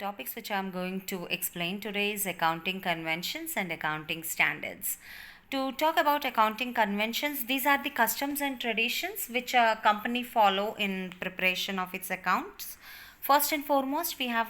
topics which I'm going to explain today is accounting conventions and accounting standards. To talk about accounting conventions, these are the customs and traditions which a company follow in preparation of its accounts. First and foremost, we have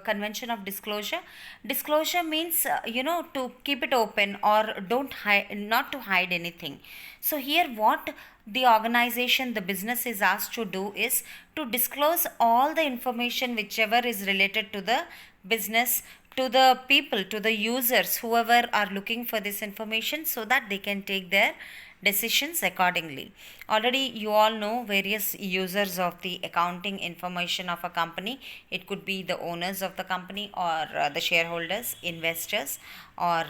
convention of disclosure. Disclosure means to keep it open or don't hide, not to hide anything. So here what the organization, the business is asked to do is to disclose all the information whichever is related to the business, to the people, to the users, whoever are looking for this information, so that they can take their decisions accordingly. Already you all know various users of the accounting information of a company. It could be the owners of the company, or the shareholders, investors, or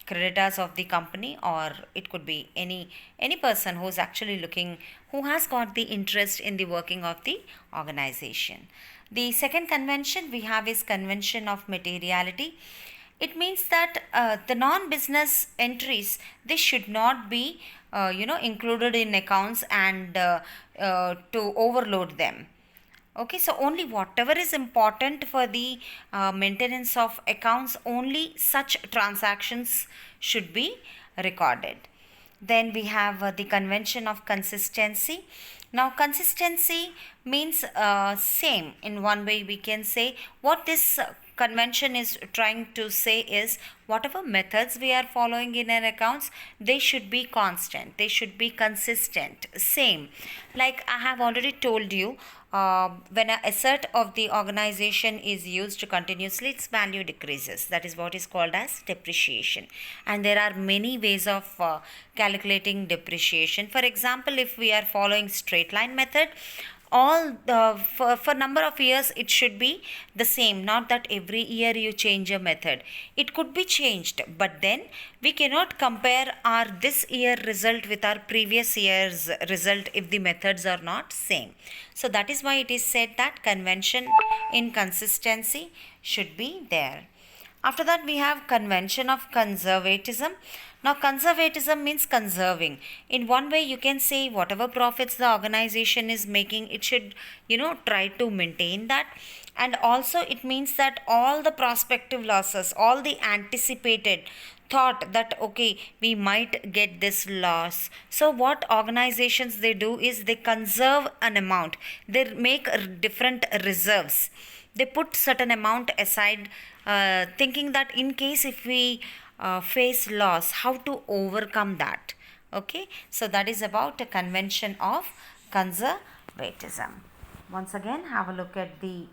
creditors of the company, or it could be any person who's actually looking, who has got the interest in the working of the organization. The second convention we have is convention of materiality. It means that the non-business entries, they should not be included in accounts and to overload them. Okay, so only whatever is important for the maintenance of accounts, only such transactions should be recorded. Then we have the convention of consistency. Now consistency means same. In one way we can say what this convention is trying to say is, whatever methods we are following in our accounts, they should be constant, they should be consistent, same. Like I have already told you, when an asset of the organization is used continuously, its value decreases. That is what is called as depreciation. And there are many ways of calculating depreciation. For example, if we are following straight line method, all for number of years it should be the same, not that every year you change a method. It could be changed, but then we cannot compare our this year result with our previous year's result if the methods are not same. So that is why it is said that convention in consistency should be there. After that, we have convention of conservatism. Now conservatism means conserving. In one way you can say whatever profits the organization is making, it should try to maintain that. And also it means that all the prospective losses, all the anticipated thought that okay, we might get this loss, so what organizations they do is they conserve an amount, they make different reserves, they put certain amount aside, thinking that in case if we face loss, how to overcome that. Okay, so that is about a convention of conservatism. Once again, have a look at the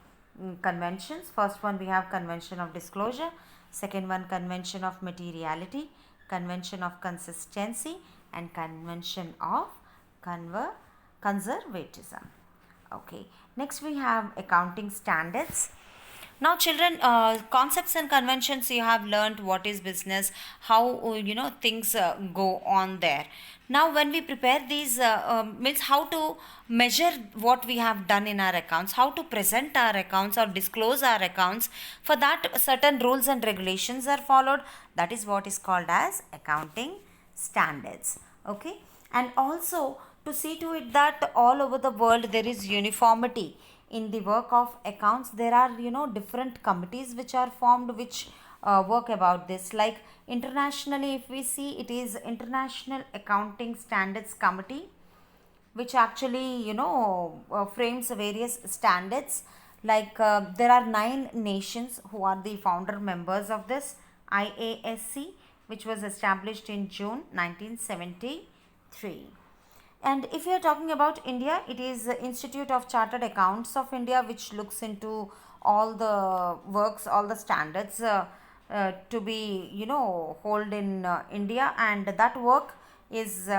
conventions. First one we have convention of disclosure, second one convention of materiality, convention of consistency, and convention of conservatism. Okay, next we have accounting standards. Now children, concepts and conventions you have learned what is business, how things go on there. Now when we prepare these means how to measure what we have done in our accounts, how to present our accounts or disclose our accounts, for that certain rules and regulations are followed. That is what is called as accounting standards. Okay, and also to see to it that all over the world there is uniformity in the work of accounts. There are different committees which are formed, which work about this. Like internationally if we see, it is International Accounting Standards Committee, which actually frames various standards. Like there are 9 nations who are the founder members of this IASC, which was established in June 1973. And if you are talking about India, it is the Institute of Chartered Accounts of India, which looks into all the works, all the standards to be hold in India, and that work is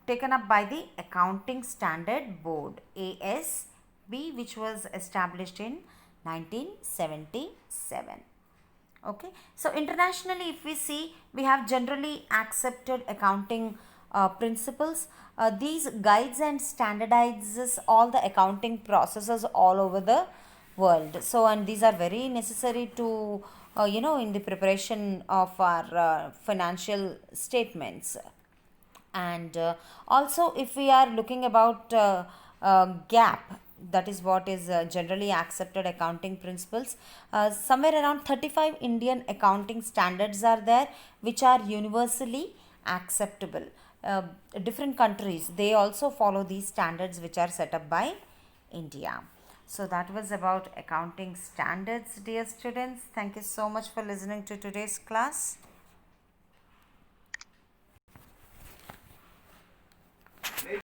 taken up by the Accounting Standard Board, ASB, which was established in 1977. Okay, so internationally if we see, we have generally accepted accounting principles. These guides and standardizes all the accounting processes all over the world. So and these are very necessary to in the preparation of our financial statements. And also if we are looking about gap, that is what is generally accepted accounting principles. Somewhere around 35 Indian accounting standards are there, which are universally acceptable. uh, Different countries, they also follow these standards which are set up by India. So that was about accounting standards, dear students. Thank you so much for listening to today's class.